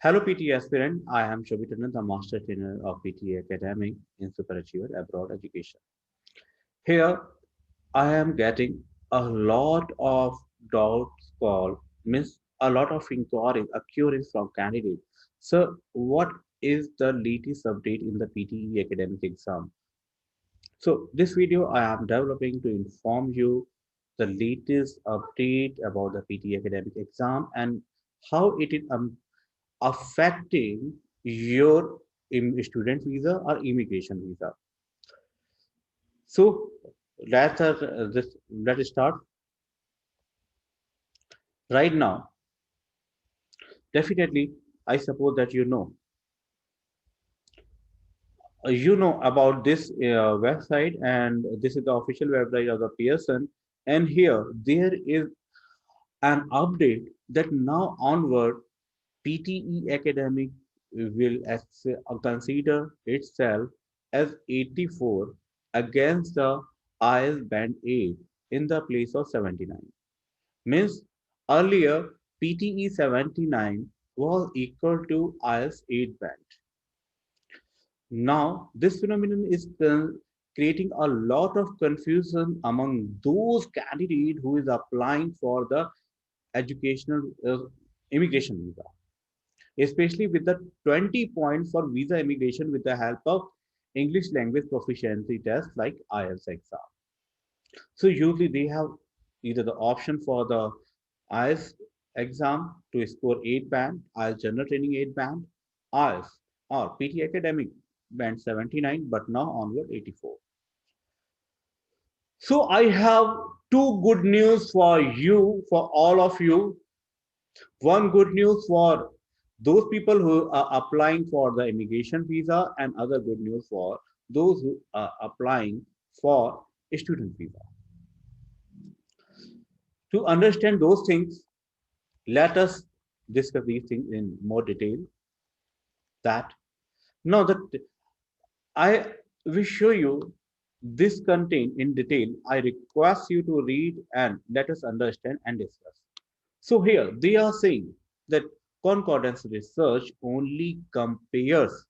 Hello, PT aspirant. I am Shobhitanan, the master trainer of PT Academy in Superachiever Abroad Education. Here, I am getting a lot of doubts call, means a lot of inquiries occurring from candidates. So, what is the latest update in the PTE academic exam? So, this video I am developing to inform you the latest update about the PT academic exam and how it is affecting your student visa or immigration visa. So let's start right now. Definitely, I suppose that you know about this website, and this is the official website of the Pearson. And here there is an update that now onward PTE academic will consider itself as 84 against the IS band 8 in the place of 79. Means earlier PTE 79 was equal to IS 8 band. Now this phenomenon is creating a lot of confusion among those candidates who is applying for the educational immigration visa, especially with the 20 points for visa immigration with the help of English language proficiency test like IELTS exam. So usually they have either the option for the IELTS exam to score 8 band, IELTS general training 8 band, IELTS or PT academic band 79, but now onward 84. So I have two good news for you, for all of you. One good news for those people who are applying for the immigration visa, and other good news for those who are applying for a student visa. To understand those things, let us discuss these things in more detail. That now that I will show you this content in detail, I request you to read and let us understand and discuss. So here they are saying that concordance research only compares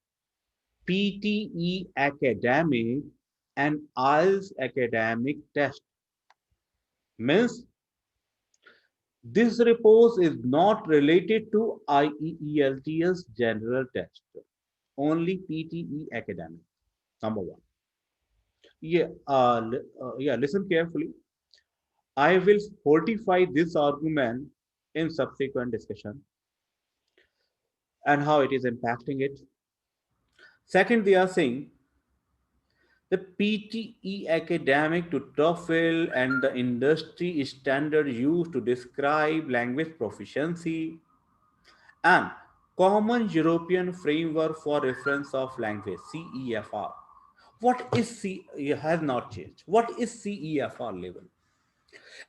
PTE academic and IELTS academic test. Means this report is not related to IELTS general test. Only PTE academic. Number one. Listen carefully. I will fortify this argument in subsequent discussion and how it is impacting it. Second, they are saying the PTE academic to TOEFL and the industry standard used to describe language proficiency and Common European Framework for Reference of Language CEFR. What is C has not changed. What is CEFR level?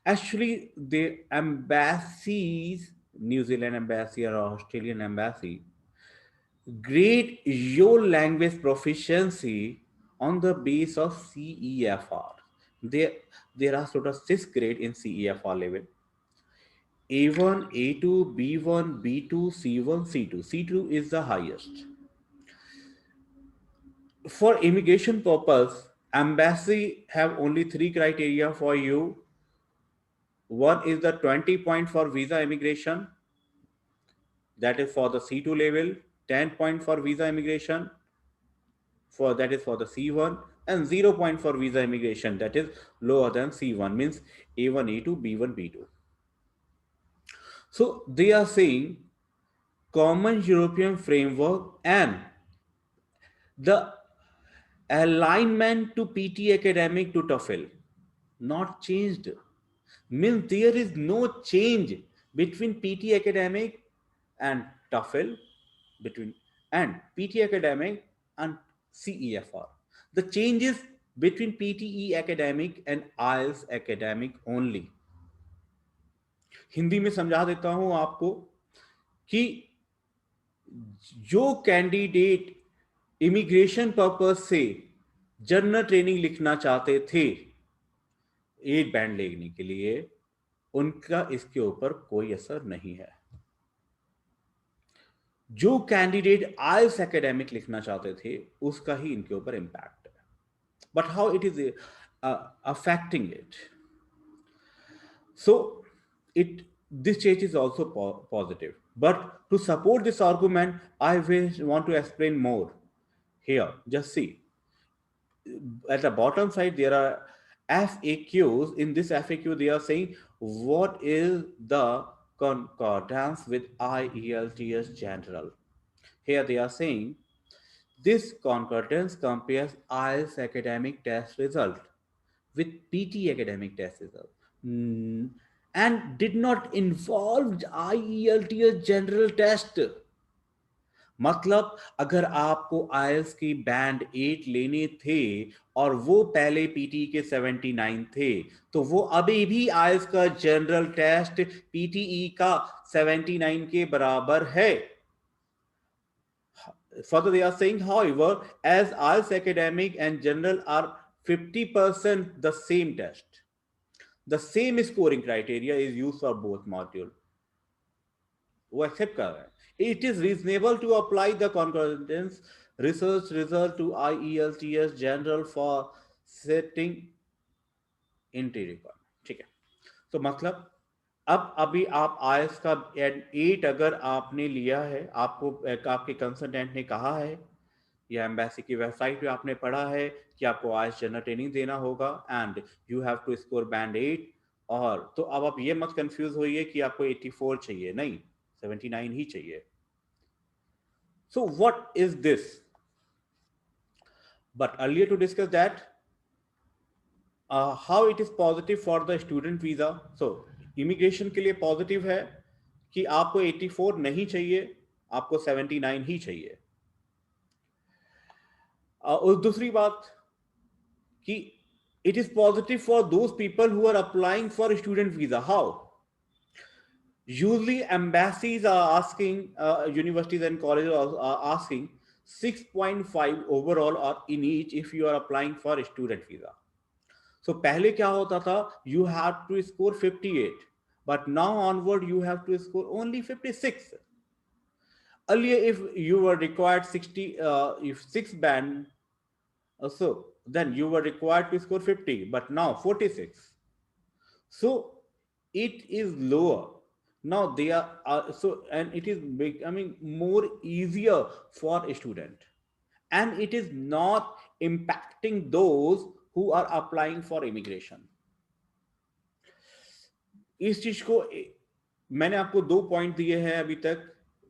Actually, the embassies, New Zealand embassy or Australian embassy, grade your language proficiency on the base of CEFR. There, there are sort of six grade in CEFR level. A1, A2, B1, B2, C1, C2. C2 is the highest. For immigration purpose, embassy have only three criteria for you. One is the 20 point for visa immigration, that is for the C2 level, 10 point for visa immigration, for that is for the C1, and 0 point for visa immigration, that is lower than C1, means A1, A2, B1, B2. So they are saying common European framework and the alignment to PT academic to TOEFL not changed. Means there is no change between PT academic and TOEFL, between and PT academic and CEFR. The change is between PTE academic and IELTS academic only. Hindi में समझा देता हूं आपको कि जो candidate immigration purpose से journal training लिखना चाहते थे 8 बैंड लेने के लिए, उनका इसके ऊपर कोई असर नहीं है. जो कैंडिडेट आइल्स एकेडमिक लिखना चाहते थे उसका ही इनके ऊपर इम्पैक्ट है. But how it is affecting it? So it this change is also positive. But to support this argument, I want to explain more here. Just see at the bottom side there are FAQs. In this FAQ, they are saying what is the concordance with IELTS general. Here they are saying this concordance compares IELTS academic test result with PT academic test result. Hmm. And did not involve IELTS general test. मतलब अगर आपको IELTS की band 8 लेने थे और वो पहले PT के 79 थे, तो वो अभी भी आईएल्स का जनरल टेस्ट पीटीई का 79 के बराबर है. Further, they are saying, however, as IELTS academic and general are 50% the same test, the same scoring criteria is used for both module. वो एक्सेप्ट कर रहा है. It is reasonable to apply the concordance research result to IELTS general for setting entry requirement. ठीक है. तो मतलब अब अभी आप आईएएस का 8 अगर आपने लिया है, आपको आपके कंसल्टेंट ने कहा है या एम्बेसी की वेबसाइट पे आपने पढ़ा है कि आपको आईएएस जनरल ट्रेनिंग देना होगा and you have to score band 8, और तो अब आप ये मत कंफ्यूज होइए कि आपको 84 चाहिए, नहीं, 79 ही चाहिए. So what is this? But earlier to discuss that how it is positive for the student visa. So immigration के लिए पॉजिटिव है कि आपको 84 नहीं चाहिए, आपको 79 ही चाहिए. और दूसरी बात कि it is positive for those people who are applying for a student visa. How? Usually embassies are asking, universities and colleges are asking 6.5 overall or in each if you are applying for a student visa. So पहले क्या होता था, you have to score 58, but now onward you have to score only 56. Earlier if you were required 60, if 6 band, so then you were required to score 50, but now 46. So it is lower now. They are so, and it is becoming more easier for a student, and it is not impacting those who are applying for immigration. इस चीज को मैंने आपको 2 point दिए हैं अभी तक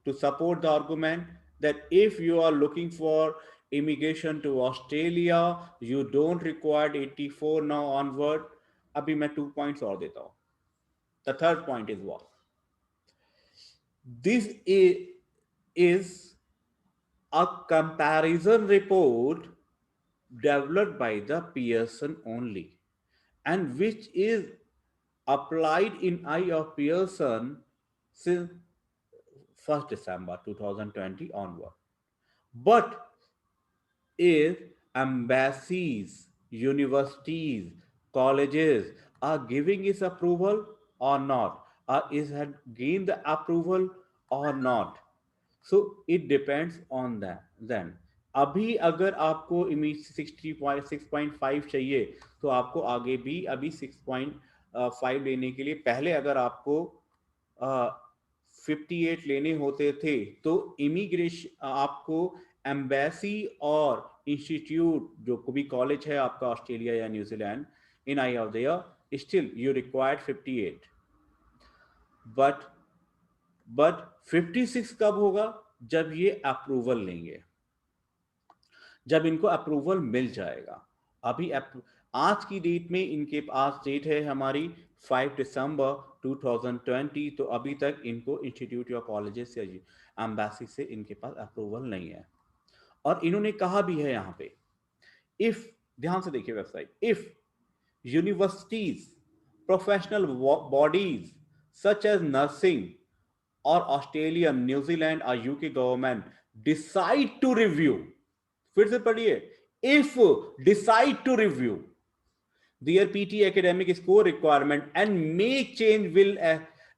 to support the argument that if you are looking for immigration to Australia you don't required 84 now onward. अभी मैं 2 पॉइंट्स और देता हूं. The third point is what? This is a comparison report developed by the Pearson only, and which is applied in eye of Pearson since 1st December 2020 onward. But if embassies, universities, colleges are giving its approval or not, or is had gained the approval or not, so it depends on that. Then अभी अगर आपको 6.5 चाहिए तो आपको आगे भी अभी 6.5 लेने के लिए पहले अगर आपको 58 लेने होते थे तो इमिग्रेशन आपको एम्बेसी और इंस्टीट्यूट जो भी कॉलेज है आपका ऑस्ट्रेलिया या New Zealand in I of the year still you required 58. But 56 कब होगा? जब ये अप्रूवल लेंगे, जब इनको अप्रूवल मिल जाएगा. अभी आज की डेट में इनके पास डेट है हमारी 5 दिसंबर 2020, तो अभी तक इनको इंस्टीट्यूट या कॉलेजेस या एम्बेसी से इनके पास अप्रूवल नहीं है. और इन्होंने कहा भी है यहाँ पे, इफ, ध्यान से देखिए website, if universities, professional bodies such as nursing और ऑस्ट्रेलियन, न्यूजीलैंड और UK government decide to review, फिर से पढ़िए, if decide to review their PT academic score requirement and make change, will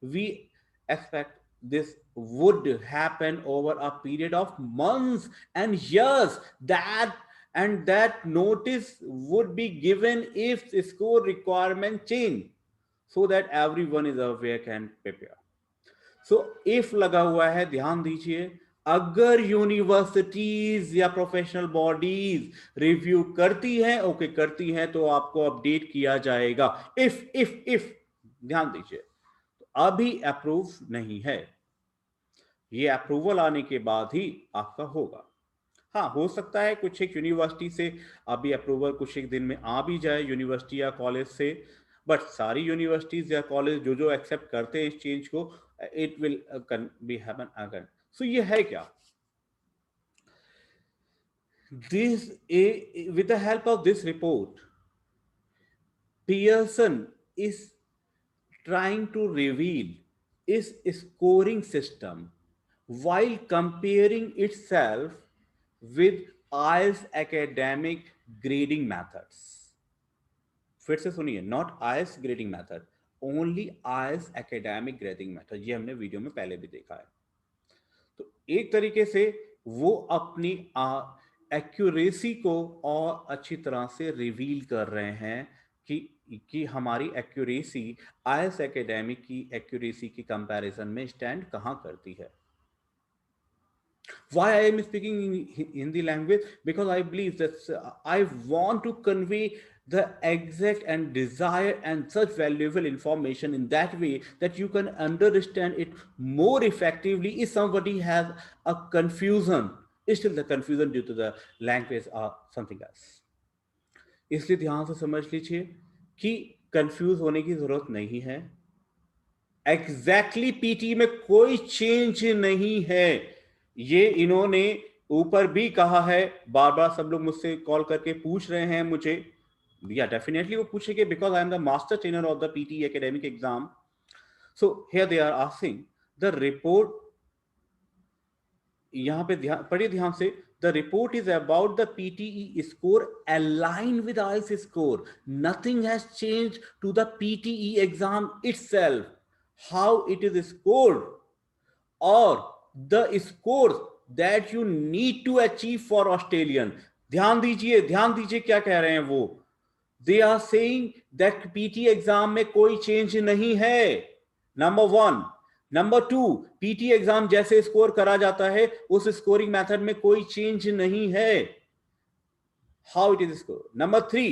we expect this would happen over a period of months and years. That notice would be given if score requirement change, so that everyone is aware can prepare. So if लगा हुआ है, ध्यान दीजिए, अगर universities या professional bodies review करती हैं, okay करती हैं, तो आपको अपडेट किया जाएगा। इफ ध्यान दीजिए, तो अभी अप्रूव नहीं है, ये अप्रूवल आने के बाद ही आपका होगा। हाँ, हो सकता है कुछ एक यूनिवर्सिटी से अभी अप्रूवल कुछ एक दिन में आ भी जाए, यूनिवर्सिटी या कॉलेज से, बट सारी यूनिवर्सिटीज या कॉलेज जो जो एक्सेप्ट करते हैं इस चेंज को, it will be happen again. So ये है क्या, this with the help of this report, Pearson is trying to reveal is scoring system while comparing itself with IELTS academic grading methods। फिर से सुनिए, not IELTS grading method, only IELTS academic grading method, ये हमने video में पहले भी देखा है। तो एक तरीके से वो अपनी एक्यूरेसी को और अच्छी तरह से रिवील कर रहे हैं कि हमारी एक्यूरेसी आईएलटीएस एकेडमिक की एक्यूरेसी की कंपैरिजन में स्टैंड कहां करती है। Why I am speaking in Hindi language? Because I believe that I want to convey the exact and desire and such valuable information in that way that you can understand it more effectively. If somebody has a confusion, still the confusion due to the language or something else, इसलिए ध्यान से समझ लीजिए कि confuse होने की जरूरत नहीं है। एग्जैक्टली पीटी में कोई चेंज नहीं है, ये इन्होंने ऊपर भी कहा है। बार बार सब लोग मुझसे कॉल करके पूछ रहे हैं मुझे, या डेफिनेटली वो पूछेंगे, because I am the master trainer of the PT academic exam. So here they are asking the report, यहां पे पढ़िए ध्यान से, the report is about the PTE score aligned with IELTS score. Nothing has changed to the PTE exam itself, how it is scored, or the scores that you need to achieve for Australian. ध्यान दीजिए क्या कह रहे हैं वो। They are saying that PT exam में कोई change नहीं है, number one. Number two, PT exam जैसे स्कोर करा जाता है उस स्कोरिंग मेथड में कोई चेंज नहीं है, how it is score. Number three,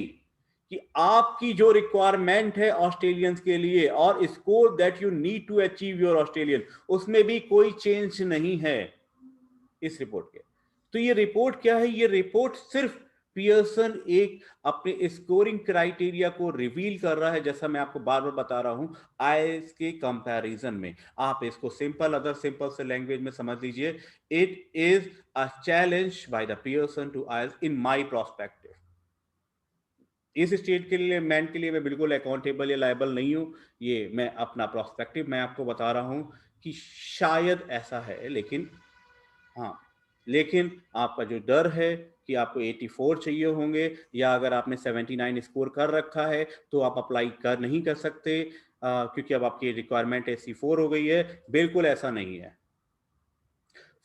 कि आपकी जो रिक्वायरमेंट है ऑस्ट्रेलियंस के लिए और score that you need to achieve your Australian, उसमें भी कोई चेंज नहीं है इस रिपोर्ट के। तो ये रिपोर्ट क्या है, ये रिपोर्ट सिर्फ पियर्सन एक अपने स्कोरिंग क्राइटेरिया को रिवील कर रहा है, जैसा मैं आपको बार बार बता रहा हूं आईएलटीएस के कंपैरिजन में। आप इसको सिंपल, अदर सिंपल से लैंग्वेज में समझ लीजिए, it is a challenge by the Pearson to IELTS in my prospective. इस स्टेट के लिए मैन के लिए मैं बिल्कुल अकाउंटेबल या लायबल नहीं हूं, ये मैं अपना प्रोस्पेक्टिव मैं आपको बता रहा हूं कि शायद ऐसा है, लेकिन हाँ, लेकिन आपका जो डर है कि आपको 84 चाहिए होंगे, या अगर आपने 79 स्कोर कर रखा है तो आप अप्लाई नहीं कर सकते क्योंकि अब आपकी रिक्वायरमेंट AC4 हो गई है, बिल्कुल ऐसा नहीं है।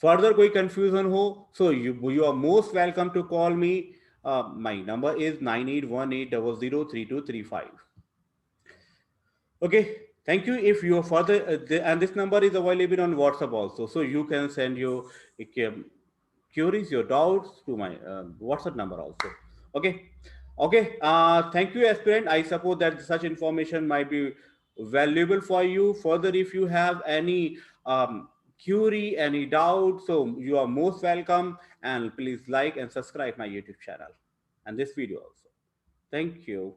फर्दर कोई कंफ्यूजन हो, so you are most welcome to call me. My number is 9818003235। okay, thank you. If you are further and this number is available on WhatsApp also, so you can send your queries, your doubts to my WhatsApp number also. Okay, okay, thank you, aspirant. I suppose that such information might be valuable for you. Further, if you have any query, any doubt, so you are most welcome, and please like and subscribe my YouTube channel and this video also. Thank you.